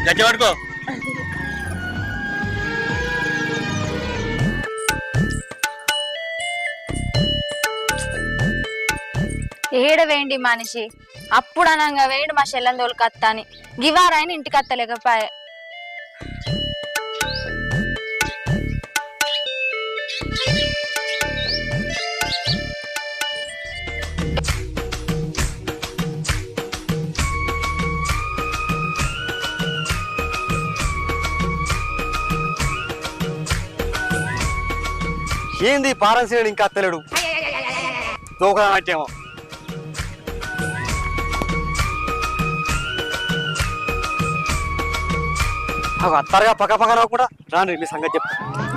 గట్టి పట్టుకో. ఏడ వేయండి మనిషి అప్పుడు అనంగా వేయండి మా చెల్లెని తోలుకత్తా అని గివారాయన ఇంటికి అత్తలేకపోయే. ఏంది పారసీడు ఇంకా అత్తలేడు తోకదా పట్టేమో. అత్తారుగా పక్క పక్కన కూడా రాండి మీ సంగతి చెప్తా.